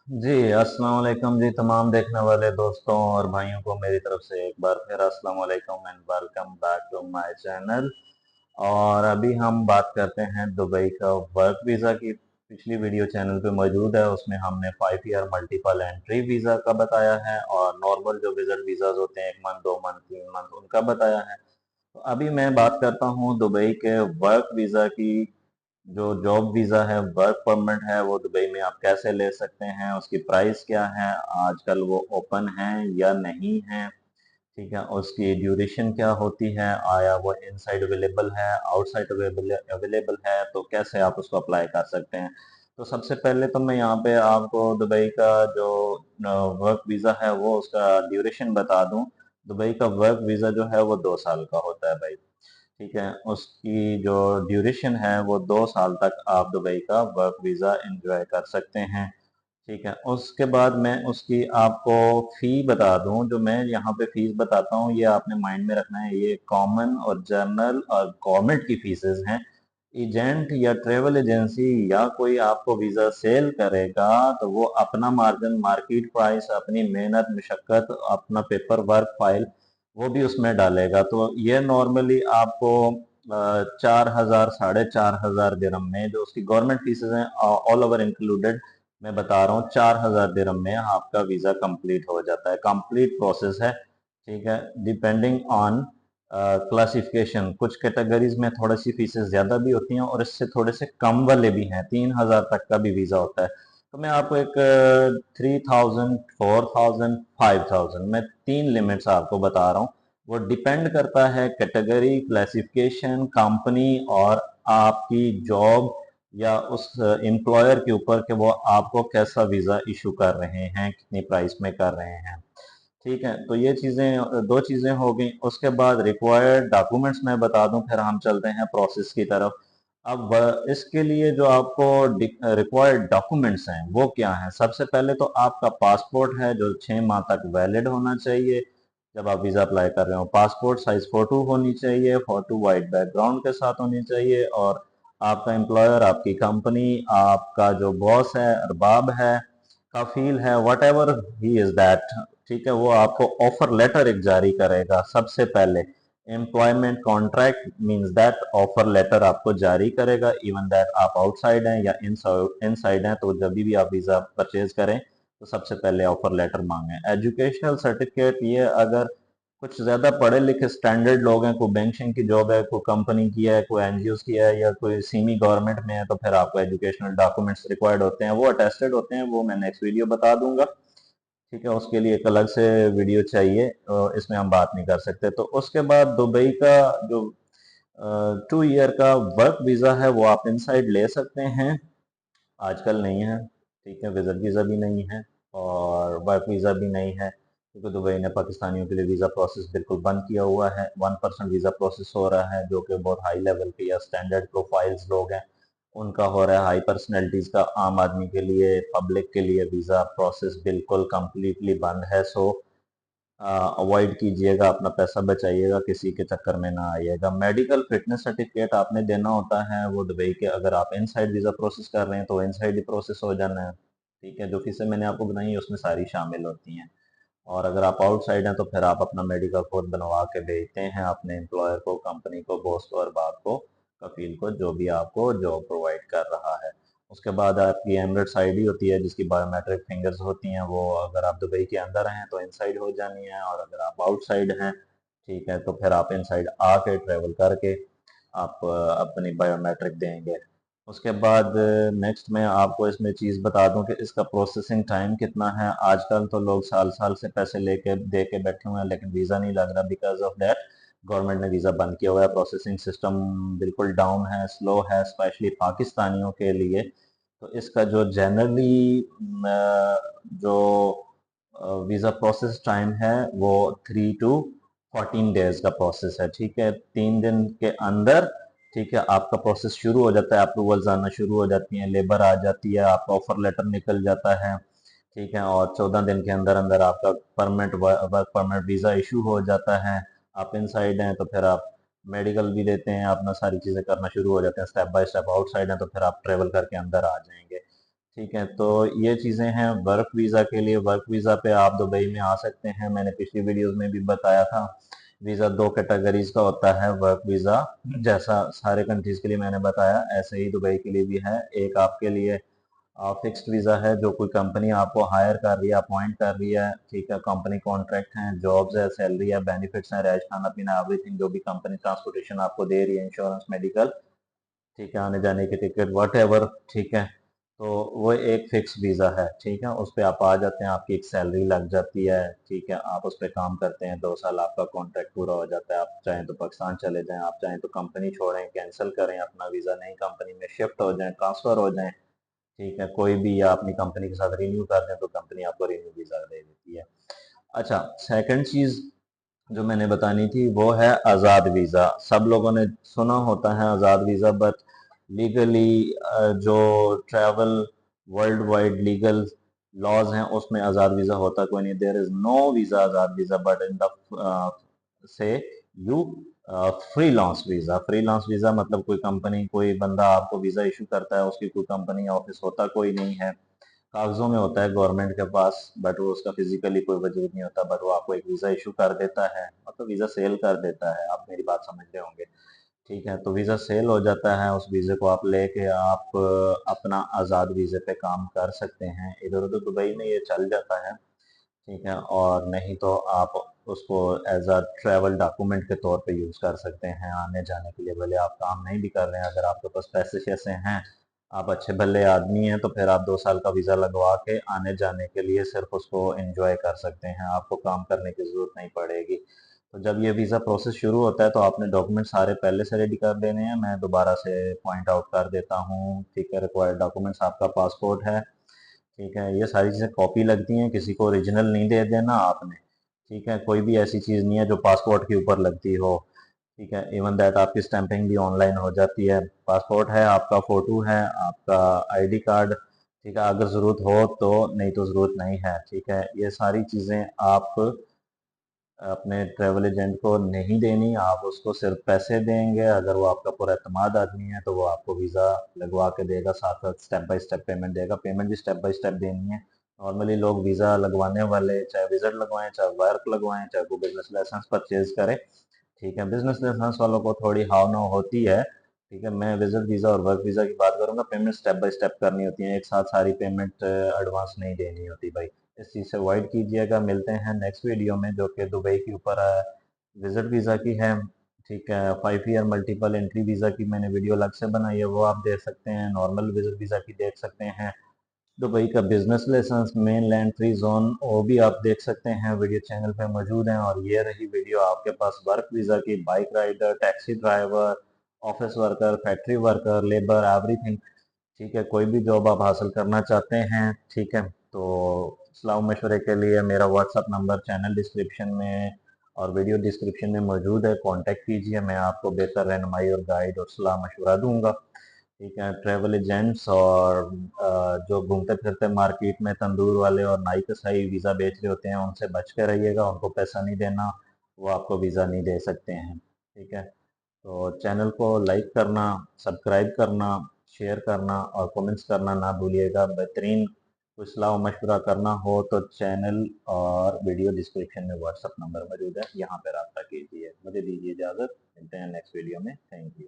जी, अस्सलाम वालेकुम जी तमाम देखने वाले दोस्तों और भाइयों को मेरी तरफ से एक बार फिर अस्सलाम वालेकुम and welcome back to my channel. और अभी हम बात करते हैं दुबई का वर्क वीज़ा की। पिछली वीडियो चैनल पे मौजूद है, उसमें हमने 5 ईयर मल्टीपल एंट्री वीज़ा का बताया है और नॉर्मल जो विजिट वीज़ाज होते हैं 1 मंथ 2 मंथ 3 मंथ उनका बताया है। तो अभी मैं बात करता हूँ दुबई के वर्क वीज़ा की। जो जॉब वीज़ा है, वर्क परमिट है, वो दुबई में आप कैसे ले सकते हैं, उसकी प्राइस क्या है, आजकल वो ओपन है या नहीं है, ठीक है, उसकी ड्यूरेशन क्या होती है, आया वो इनसाइड अवेलेबल है, आउटसाइड अवेलेबल है, तो कैसे आप उसको अप्लाई कर सकते हैं। तो सबसे पहले तो मैं यहाँ पे आपको दुबई का जो वर्क वीज़ा है वो उसका ड्यूरेशन बता दूं। दुबई का वर्क वीज़ा जो है वो 2 साल का होता है भाई। ठीक है, उसकी जो ड्यूरेशन है वो 2 साल तक आप दुबई का वर्क वीज़ा एंजॉय कर सकते हैं। ठीक है, उसके बाद मैं उसकी आपको फ़ी बता दूं। जो मैं यहाँ पे फीस बताता हूँ ये आपने माइंड में रखना है, ये कॉमन और जनरल और गवर्नमेंट की फीसेस हैं। एजेंट या ट्रेवल एजेंसी या कोई आपको वीज़ा सेल करेगा तो वो अपना मार्जिन, मार्केट प्राइस, अपनी मेहनत मशक्क़त, अपना पेपर वर्क फाइल वो भी उसमें डालेगा। तो ये नॉर्मली आपको 4,000 4,500 दिरहम में, जो उसकी गवर्नमेंट फीसेस हैं ऑल ओवर इंक्लूडेड, मैं बता रहा हूँ 4,000 दिरहम में आपका वीज़ा कंप्लीट हो जाता है। कंप्लीट प्रोसेस है, ठीक है, डिपेंडिंग ऑन क्लासिफिकेशन। कुछ कैटेगरीज में थोड़ी सी फीसेस ज़्यादा भी होती हैं और इससे थोड़े से कम वाले भी हैं, 3,000 तक का भी वीज़ा होता है। तो मैं आपको एक 3,000, 4,000, 5,000, मैं 3 लिमिट्स आपको बता रहा हूँ। वो डिपेंड करता है कैटेगरी, क्लासिफिकेशन, कंपनी और आपकी जॉब या उस एम्प्लॉयर के ऊपर कि वो आपको कैसा वीज़ा इशू कर रहे हैं, कितनी प्राइस में कर रहे हैं। ठीक है, तो ये चीज़ें, दो चीज़ें हो गई। उसके बाद रिक्वायर्ड डॉक्यूमेंट्स मैं बता दूं, फिर हम चलते हैं प्रोसेस की तरफ। अब इसके लिए जो आपको रिक्वायर्ड डॉक्यूमेंट्स हैं वो क्या हैं। सबसे पहले तो आपका पासपोर्ट है जो 6 माह तक वैलिड होना चाहिए। जब आप वीज़ा अप्लाई कर रहे हो, पासपोर्ट साइज फोटो होनी चाहिए, फोटो वाइट बैकग्राउंड के साथ होनी चाहिए। और आपका एम्प्लॉयर, आपकी कंपनी, आपका जो बॉस है, अरबाब है, कफील है, what ever he is that, ठीक है, वो आपको ऑफर लेटर एक जारी करेगा सबसे पहले। Employment contract means that offer letter आपको जारी करेगा। इवन दैट आप आउटसाइड हैं या इनसाइड हैं, तो जब भी आप वीज़ा परचेज करें तो सबसे पहले ऑफर लेटर मांगे। एजुकेशनल सर्टिफिकेट, ये अगर कुछ ज़्यादा पढ़े लिखे स्टैंडर्ड लोग हैं, कोई बैंकिंग की जॉब है, कोई कंपनी की है, कोई एनजीओ की है, या कोई सेमी गवर्नमेंट में है, तो फिर आपको एजुकेशनल डॉक्यूमेंट्स रिक्वायर्ड होते हैं, वो अटेस्टेड होते हैं, वो मैं नेक्स्ट वीडियो बता दूंगा। ठीक है, उसके लिए एक अलग से वीडियो चाहिए, इसमें हम बात नहीं कर सकते। तो उसके बाद दुबई का जो 2 ईयर का वर्क वीज़ा है वो आप इनसाइड ले सकते हैं। आजकल नहीं है, ठीक है, विजिट वीज़ा भी नहीं है और वर्क वीज़ा भी नहीं है, क्योंकि दुबई ने पाकिस्तानियों के लिए वीज़ा प्रोसेस बिल्कुल बंद किया हुआ है। 1% वीज़ा प्रोसेस हो रहा है, जो कि बहुत हाई लेवल के या स्टैंडर्ड प्रोफाइल्स लोग हैं उनका हो रहा है। हाई पर्सनैलिटीज़ का, आम आदमी के लिए, पब्लिक के लिए वीज़ा प्रोसेस बिल्कुल कम्प्लीटली बंद है। सो अवॉइड कीजिएगा, अपना पैसा बचाइएगा, किसी के चक्कर में ना आइएगा। मेडिकल फिटनेस सर्टिफिकेट आपने देना होता है, वो दुबई के, अगर आप इनसाइड वीज़ा प्रोसेस कर रहे हैं तो इनसाइड ही प्रोसेस हो जाना है। ठीक है, जो फीसें मैंने आपको बताई हैं उसमें सारी शामिल होती हैं। और अगर आप आउटसाइड हैं तो फिर आप अपना मेडिकल खुद बनवा के भेजते हैं अपने एम्प्लॉयर को, कंपनी को, बॉस को, अरबाब को, कफील को, जो भी आपको जॉब प्रोवाइड कर रहा है। उसके बाद आपकी एमरेट्स आईडी होती है जिसकी बायोमेट्रिक फिंगर्स होती हैं, वो अगर आप दुबई के अंदर हैं तो इनसाइड हो जानी है, और अगर आप आउटसाइड हैं, ठीक है, तो फिर आप इनसाइड आके ट्रेवल करके आप अपनी बायोमेट्रिक देंगे। उसके बाद नेक्स्ट मैं आपको इसमें चीज़ बता दूं कि इसका प्रोसेसिंग टाइम कितना है। आजकल तो लोग साल साल से पैसे लेके दे के बैठे हुए हैं लेकिन वीज़ा नहीं लग रहा, बिकॉज ऑफ दैट गवर्नमेंट ने वीज़ा बंद किया हुआ है। प्रोसेसिंग सिस्टम बिल्कुल डाउन है, स्लो है, स्पेशली पाकिस्तानियों के लिए। तो इसका जो जनरली जो वीज़ा प्रोसेस टाइम है वो 3 to 14 डेज का प्रोसेस है। ठीक है, 3 दिन के अंदर, ठीक है, आपका प्रोसेस शुरू हो जाता है, अप्रूवल्स आना शुरू हो जाती हैं, लेबर आ जाती है, आपका ऑफर लेटर निकल जाता है। ठीक है, और 14 दिन के अंदर अंदर आपका permanent work permit visa issue हो जाता है। आप इनसाइड हैं तो फिर आप मेडिकल भी देते हैं, अपना सारी चीज़ें करना शुरू हो जाते हैं स्टेप बाय स्टेप। आउटसाइड हैं तो फिर आप ट्रेवल करके अंदर आ जाएंगे। ठीक है, तो ये चीज़ें हैं वर्क वीज़ा के लिए। वर्क वीज़ा पे आप दुबई में आ सकते हैं। मैंने पिछली वीडियोस में भी बताया था, वीज़ा दो कैटेगरीज का होता है। वर्क वीज़ा जैसा सारे कंट्रीज के लिए मैंने बताया, ऐसे ही दुबई के लिए भी है। एक आपके लिए फिक्स्ड वीज़ा है, जो कोई कंपनी आपको हायर कर रही है, अपॉइंट कर रही है। ठीक है, कंपनी कॉन्ट्रैक्ट हैं, जॉब्स है, सैलरी है, बेनिफिट्स हैं, रैश, खाना पीना, एवरीथिंग जो भी कंपनी ट्रांसपोर्टेशन आपको दे रही है, इंश्योरेंस, मेडिकल, ठीक है, आने जाने की टिकट, वट एवर। ठीक है, तो वो एक फिक्स वीज़ा है। ठीक है, उस पर आप आ जाते हैं, आपकी एक सैलरी लग जाती है। ठीक है, आप उस पर काम करते हैं, 2 साल आपका कॉन्ट्रैक्ट पूरा हो जाता है। आप चाहें तो पाकिस्तान चले जाएं, आप चाहें तो कंपनी छोड़ें, कैंसिल करें अपना वीज़ा, नई कंपनी में शिफ्ट हो जाएं, ट्रांसफ़र हो जाएं। ठीक है, कोई भी, या अपनी कंपनी के साथ रिन्यू कर दें तो कंपनी आपको रिन्यू वीज़ा दे देती है। अच्छा, सेकंड चीज़ जो मैंने बतानी थी वो है आज़ाद वीज़ा। सब लोगों ने सुना होता है आज़ाद वीज़ा, बट लीगली जो travel worldwide legal laws हैं उसमें आज़ाद वीज़ा होता कोई नहीं। देयर इज़ नो वीज़ा आज़ाद visa, but in the say you freelance visa. Freelance visa मतलब कोई कंपनी, कोई बंदा आपको वीज़ा इशू करता है, उसकी कोई कंपनी ऑफिस होता कोई नहीं है, कागजों में होता है गवर्नमेंट के पास, बट वो उसका फिजिकली कोई वजूद नहीं होता, बट वो आपको एक वीज़ा इशू कर देता है, मतलब वीज़ा सेल कर देता है। आप मेरी बात समझ रहे होंगे। ठीक है, तो वीज़ा सेल हो जाता है, उस वीज़े को आप लेके आप अपना आज़ाद वीज़े पे काम कर सकते हैं। इधर उधर दुबई में ये चल जाता है। ठीक है, और नहीं तो आप उसको एज अ ट्रैवल डॉक्यूमेंट के तौर पे यूज़ कर सकते हैं आने जाने के लिए। भले आप काम नहीं भी कर रहे हैं, अगर आपके पास पैसे शैसे हैं, आप अच्छे भले आदमी हैं, तो फिर आप 2 साल का वीज़ा लगवा के आने जाने के लिए सिर्फ उसको एंजॉय कर सकते हैं, आपको काम करने की ज़रूरत नहीं पड़ेगी। तो जब ये वीज़ा प्रोसेस शुरू होता है तो आपने डॉक्यूमेंट सारे पहले से रेडी कर देने हैं। मैं दोबारा से पॉइंट आउट कर देता हूँ। ठीक है, रिक्वायर्ड डॉक्यूमेंट्स, आपका पासपोर्ट है। ठीक है, ये सारी चीज़ें कॉपी लगती हैं, किसी को ओरिजिनल नहीं दे देना आपने। ठीक है, कोई भी ऐसी चीज़ नहीं है जो पासपोर्ट के ऊपर लगती हो। ठीक है, इवन दैट आपकी स्टैंपिंग भी ऑनलाइन हो जाती है। पासपोर्ट है, आपका फ़ोटो है, आपका आईडी कार्ड। ठीक है, अगर ज़रूरत हो तो, नहीं तो ज़रूरत नहीं है। ठीक है, ये सारी चीज़ें आप अपने ट्रैवल एजेंट को नहीं देनी, आप उसको सिर्फ पैसे देंगे। अगर वो आपका पूरा एतमाद आदमी है तो वो आपको वीज़ा लगवा के देगा, साथ साथ स्टेप बाय स्टेप पेमेंट देगा। पेमेंट भी स्टेप बाय स्टेप देनी है। नॉर्मली लोग वीज़ा लगवाने वाले चाहे विजिट लगवाएं, चाहे वर्क लगवाएं, चाहे कोई बिजनेस लाइसेंस परचेज करे, ठीक है, बिजनेस लाइसेंस वालों को थोड़ी हाव नाव होती है। ठीक है, मैं विजिट वीज़ा और वर्क वीज़ा की बात करूंगा। पेमेंट स्टेप बाय स्टेप करनी होती है, एक साथ सारी पेमेंट एडवांस नहीं देनी होती भाई। इस चीज़ से अवॉइड कीजिएगा। मिलते हैं नेक्स्ट वीडियो में, जो कि दुबई के ऊपर विजिट वीज़ा की है। ठीक है, 5 ईयर मल्टीपल एंट्री वीज़ा की मैंने वीडियो अलग से बनाई है, वो आप देख सकते हैं। नॉर्मल विजिट वीज़ा की देख सकते हैं। दुबई का business license, mainland free zone, वो भी आप देख सकते हैं, वीडियो चैनल पे मौजूद हैं। और ये रही वीडियो आपके पास वर्क वीज़ा की, bike rider, taxi driver, office worker, factory worker, labour, everything. ठीक है, कोई भी जॉब आप हासिल करना चाहते हैं, ठीक है, तो सलाह मशवरे के लिए मेरा व्हाट्सअप नंबर चैनल डिस्क्रिप्शन में और वीडियो डिस्क्रिप्शन में मौजूद है, कांटेक्ट कीजिए। मैं आपको बेहतर रहनुमाई और गाइड और सलाह मशवरा दूंगा। ठीक है, ट्रैवल एजेंट्स और जो घूमते फिरते मार्केट में तंदूर वाले और नाई कसाई वीज़ा बेच रहे होते हैं, उनसे बच के रहिएगा। उनको पैसा नहीं देना, वो आपको वीज़ा नहीं दे सकते हैं। ठीक है, तो चैनल को लाइक करना, सब्सक्राइब करना, शेयर करना और कमेंट्स करना ना भूलिएगा। बेहतरीन कोई सलाह मशवरा करना हो तो चैनल और वीडियो डिस्क्रिप्शन में व्हाट्सअप नंबर मौजूद है, यहाँ पर रब्ता कीजिए। मुझे दीजिए इजाज़त, मिलते हैं नेक्स्ट वीडियो में। Thank you.